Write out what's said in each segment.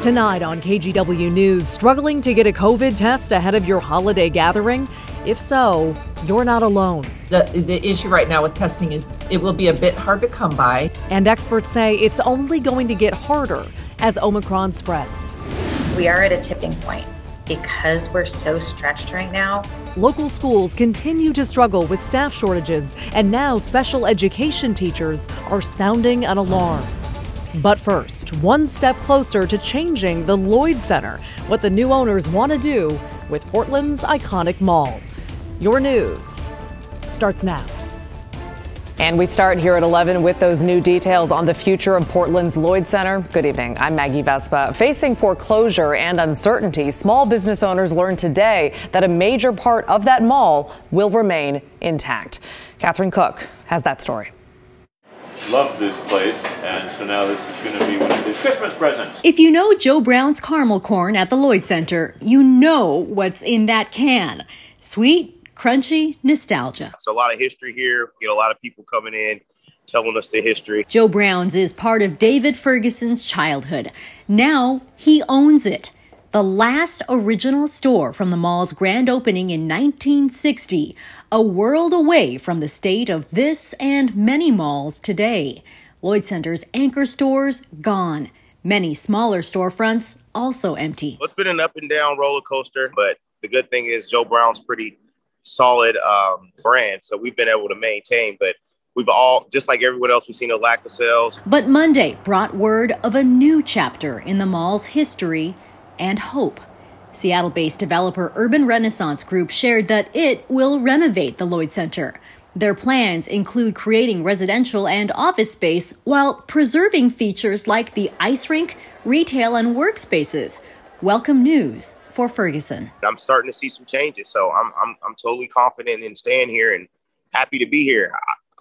Tonight on KGW News, struggling to get a COVID test ahead of your holiday gathering? If so, you're not alone. The issue right now with testing is it will be a bit hard to come by. And experts say it's only going to get harder as Omicron spreads. We are at a tipping point because we're so stretched right now. Local schools continue to struggle with staff shortages, and now special education teachers are sounding an alarm. But first, one step closer to changing the Lloyd Center, what the new owners want to do with Portland's iconic mall. Your news starts now. And we start here at 11 with those new details on the future of Portland's Lloyd Center. Good evening. I'm Maggie Vespa. Facing foreclosure and uncertainty, small business owners learned today that a major part of that mall will remain intact. Catherine Cook has that story. Love this place, and so now this is going to be one of his Christmas presents. If you know Joe Brown's caramel corn at the Lloyd Center, you know what's in that can. Sweet, crunchy nostalgia. It's a lot of history here. Get a lot of people coming in, telling us the history. Joe Brown's is part of David Ferguson's childhood. Now he owns it. The last original store from the mall's grand opening in 1960, a world away from the state of this and many malls today. Lloyd Center's anchor stores gone. Many smaller storefronts also empty. Well, it's been an up and down roller coaster, but the good thing is Joe Brown's pretty solid brand, so we've been able to maintain, but we've all, just like everyone else, we've seen a lack of sales. But Monday brought word of a new chapter in the mall's history and hope. Seattle-based developer Urban Renaissance Group shared that it will renovate the Lloyd Center. Their plans include creating residential and office space while preserving features like the ice rink, retail, and workspaces. Welcome news for Ferguson. I'm starting to see some changes, so I'm totally confident in staying here and happy to be here.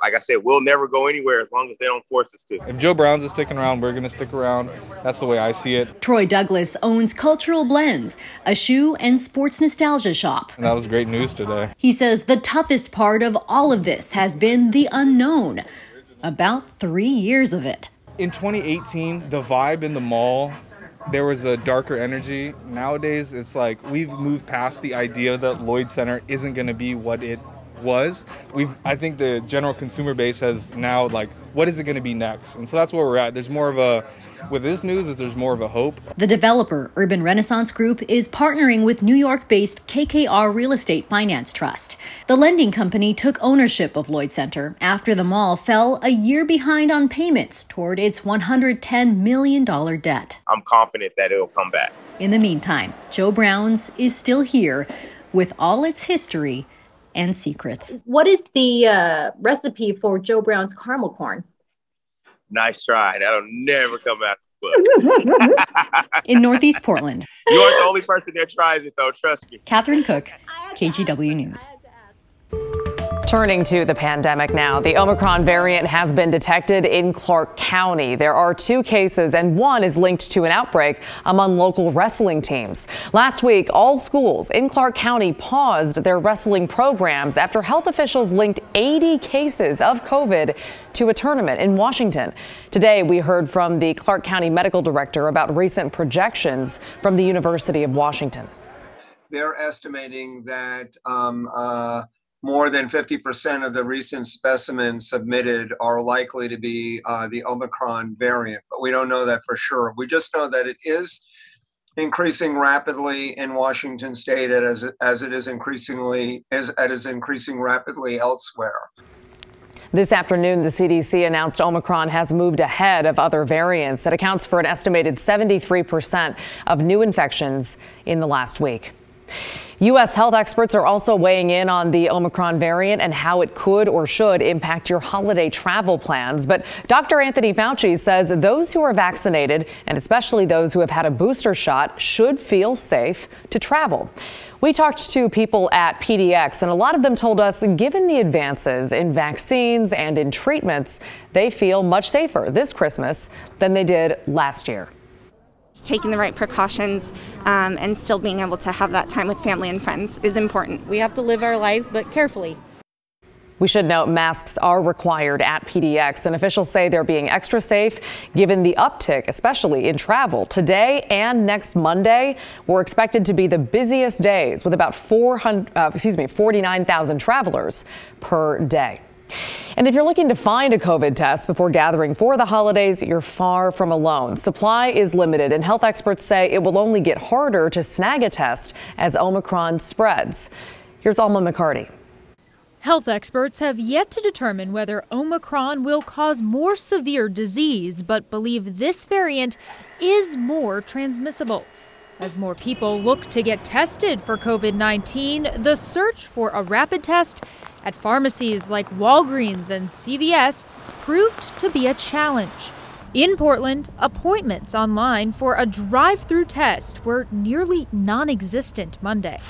Like I said, we'll never go anywhere as long as they don't force us to. If Joe Brown's is sticking around, we're going to stick around. That's the way I see it. Troy Douglas owns Cultural Blends, a shoe and sports nostalgia shop. And that was great news today. He says the toughest part of all of this has been the unknown. About 3 years of it. In 2018, the vibe in the mall, there was a darker energy. Nowadays, it's like we've moved past the idea that Lloyd Center isn't going to be what it was. I think the general consumer base has now, like, what is it going to be next? And so that's where we're at. There's more of a, with this news, there's more of a hope. The developer, Urban Renaissance Group, is partnering with New York-based KKR Real Estate Finance Trust. The lending company took ownership of Lloyd Center after the mall fell a year behind on payments toward its $110 million debt. I'm confident that it'll come back. In the meantime, Joe Brown's is still here with all its history and secrets. What is the recipe for Joe Brown's caramel corn? Nice try. That'll never come out of the book. In Northeast Portland. You aren't the only person that tries it, though. Trust me. Catherine Cook, KGW News. Turning to the pandemic now, the Omicron variant has been detected in Clark County. There are 2 cases, and one is linked to an outbreak among local wrestling teams. Last week, all schools in Clark County paused their wrestling programs after health officials linked 80 cases of COVID to a tournament in Washington. Today, we heard from the Clark County medical director about recent projections from the University of Washington. They're estimating that more than 50% of the recent specimens submitted are likely to be the Omicron variant, but we don't know that for sure. We just know that it is increasing rapidly in Washington state as it is increasing rapidly elsewhere. This afternoon, the CDC announced Omicron has moved ahead of other variants. It accounts for an estimated 73% of new infections in the last week. U.S. health experts are also weighing in on the Omicron variant and how it could or should impact your holiday travel plans. But Dr. Anthony Fauci says those who are vaccinated, and especially those who have had a booster shot, should feel safe to travel. We talked to people at PDX, and a lot of them told us, given the advances in vaccines and in treatments, they feel much safer this Christmas than they did last year. Taking the right precautions and still being able to have that time with family and friends is important. We have to live our lives, but carefully. We should note masks are required at PDX, and officials say they're being extra safe given the uptick, especially in travel. Today and next Monday were expected to be the busiest days with about 49,000 travelers per day. And if you're looking to find a COVID test before gathering for the holidays, you're far from alone. Supply is limited, and health experts say it will only get harder to snag a test as Omicron spreads. Here's Alma McCarty. Health experts have yet to determine whether Omicron will cause more severe disease, but believe this variant is more transmissible. As more people look to get tested for COVID-19, the search for a rapid test at pharmacies like Walgreens and CVS proved to be a challenge. In Portland, appointments online for a drive-through test were nearly non-existent Monday.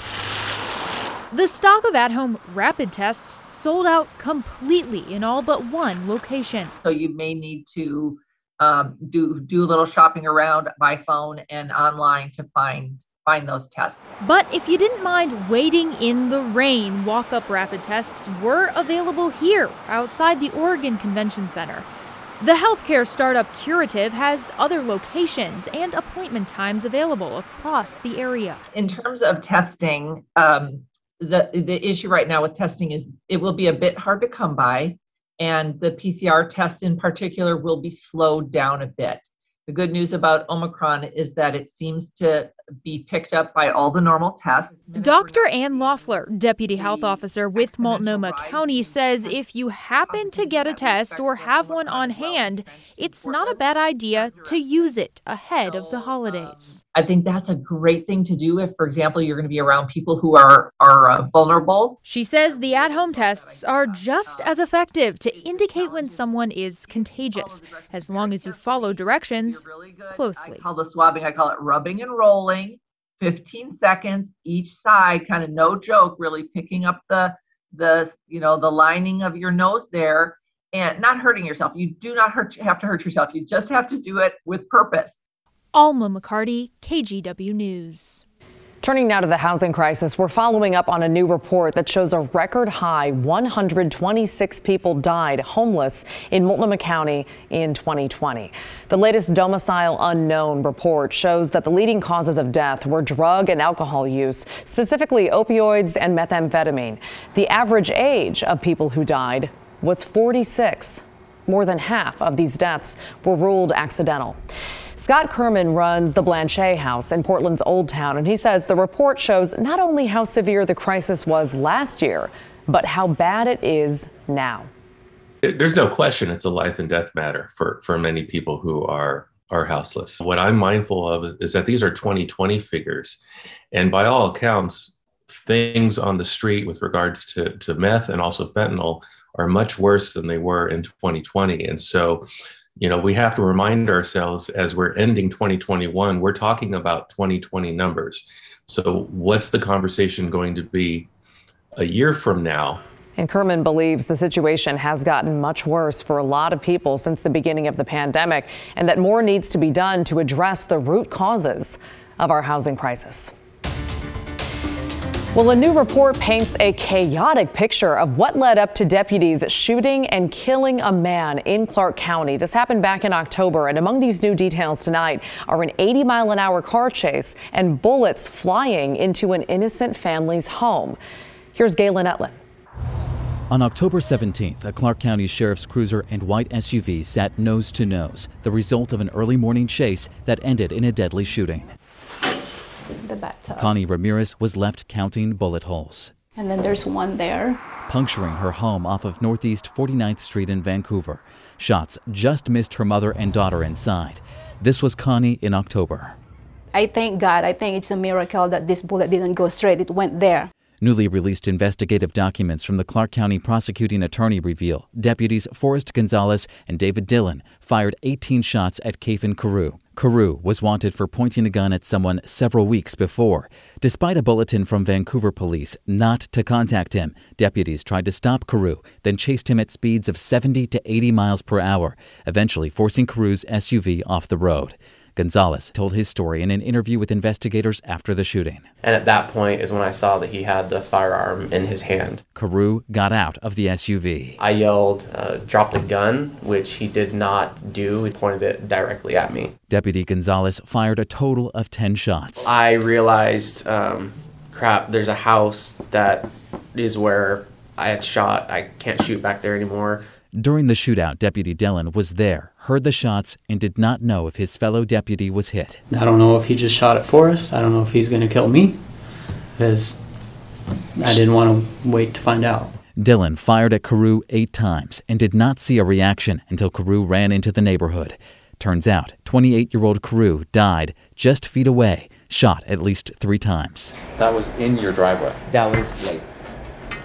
The stock of at-home rapid tests sold out completely in all but one location. So you may need to do a little shopping around by phone and online to find those tests. But if you didn't mind waiting in the rain, walk-up rapid tests were available here outside the Oregon Convention Center. The healthcare startup Curative has other locations and appointment times available across the area. In terms of testing, the issue right now with testing is it will be a bit hard to come by, and the PCR tests in particular will be slowed down a bit. The good news about Omicron is that it seems to be picked up by all the normal tests. Dr. Ann Loeffler, Deputy Health Officer with Multnomah County, says if you happen to get a test or have one on hand, it's not a bad idea to use it ahead of the holidays. I think that's a great thing to do if, for example, you're going to be around people who are vulnerable. She says the at-home tests are just as effective to indicate when someone is contagious, as long as you follow directions closely. I call the swabbing, I call it rubbing and rolling, 15 seconds each side, kind of no joke, really picking up the lining of your nose there and not hurting yourself. You do not have to hurt yourself. You just have to do it with purpose. Alma McCarty, KGW News. Turning now to the housing crisis, we're following up on a new report that shows a record high 126 people died homeless in Multnomah County in 2020. The latest Domicile Unknown report shows that the leading causes of death were drug and alcohol use, specifically opioids and methamphetamine. The average age of people who died was 46. More than half of these deaths were ruled accidental. Scott Kerman runs the Blanchet House in Portland's Old Town, and he says the report shows not only how severe the crisis was last year, but how bad it is now. There's no question it's a life and death matter for many people who are houseless. What I'm mindful of is that these are 2020 figures, and by all accounts, things on the street with regards to meth and also fentanyl are much worse than they were in 2020. And so, we have to remind ourselves as we're ending 2021, we're talking about 2020 numbers. So what's the conversation going to be a year from now? And Kerman believes the situation has gotten much worse for a lot of people since the beginning of the pandemic, and that more needs to be done to address the root causes of our housing crisis. Well, a new report paints a chaotic picture of what led up to deputies shooting and killing a man in Clark County. This happened back in October, and among these new details tonight are an 80-mile-an-hour car chase and bullets flying into an innocent family's home. Here's Galen Etlin. On October 17th, a Clark County sheriff's cruiser and white SUV sat nose to nose, the result of an early morning chase that ended in a deadly shooting. The bathtub. Connie Ramirez was left counting bullet holes. And then there's one there. Puncturing her home off of Northeast 49th Street in Vancouver. Shots just missed her mother and daughter inside. This was Connie in October. I thank God. I think it's a miracle that this bullet didn't go straight. It went there. Newly released investigative documents from the Clark County prosecuting attorney reveal deputies Forrest Gonzalez and David Dillon fired 18 shots at Kafin Carew. Carew was wanted for pointing a gun at someone several weeks before. Despite a bulletin from Vancouver police not to contact him, deputies tried to stop Carew, then chased him at speeds of 70 to 80 miles per hour, eventually forcing Carew's SUV off the road. Gonzalez told his story in an interview with investigators after the shooting. And at that point is when I saw that he had the firearm in his hand. Carew got out of the SUV. I yelled, drop the gun, which he did not do. He pointed it directly at me. Deputy Gonzalez fired a total of 10 shots. I realized, crap, there's a house that is where I had shot. I can't shoot back there anymore. During the shootout, Deputy Dillon was there, heard the shots, and did not know if his fellow deputy was hit. I don't know if he just shot at Forrest. I don't know if he's going to kill me, because I didn't want to wait to find out. Dillon fired at Carew 8 times and did not see a reaction until Carew ran into the neighborhood. Turns out, 28-year-old Carew died just feet away, shot at least 3 times. That was in your driveway? That was like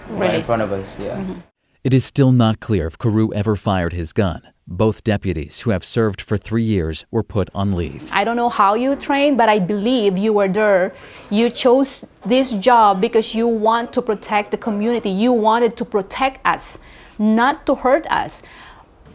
right in front of us, yeah. Mm-hmm. It is still not clear if Carew ever fired his gun. Both deputies, who have served for 3 years, were put on leave. I don't know how you trained, but I believe you were there. You chose this job because you want to protect the community. You wanted to protect us, not to hurt us.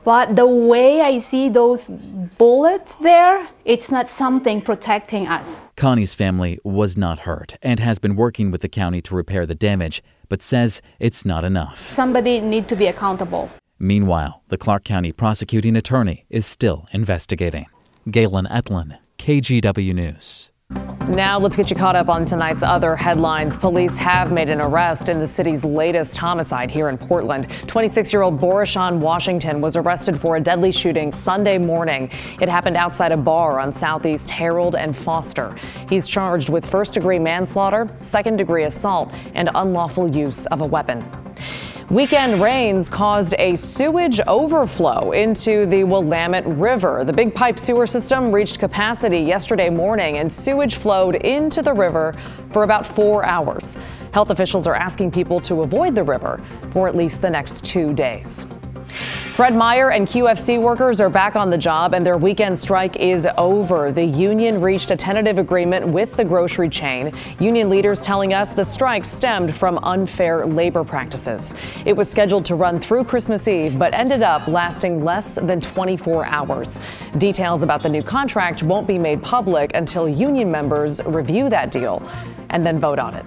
But the way I see those bullets there, it's not something protecting us. Connie's family was not hurt and has been working with the county to repair the damage, but says it's not enough. Somebody needs to be accountable. Meanwhile, the Clark County prosecuting attorney is still investigating. Galen Etlin, KGW News. Now let's get you caught up on tonight's other headlines. Police have made an arrest in the city's latest homicide here in Portland. 26-year-old Borishan Washington was arrested for a deadly shooting Sunday morning. It happened outside a bar on Southeast Harold and Foster. He's charged with first-degree manslaughter, second-degree assault, and unlawful use of a weapon. Weekend rains caused a sewage overflow into the Willamette River. The Big Pipe sewer system reached capacity yesterday morning, and sewage flowed into the river for about 4 hours. Health officials are asking people to avoid the river for at least the next 2 days. Fred Meyer and QFC workers are back on the job, and their weekend strike is over. The union reached a tentative agreement with the grocery chain. Union leaders telling us the strike stemmed from unfair labor practices. It was scheduled to run through Christmas Eve, but ended up lasting less than 24 hours. Details about the new contract won't be made public until union members review that deal and then vote on it.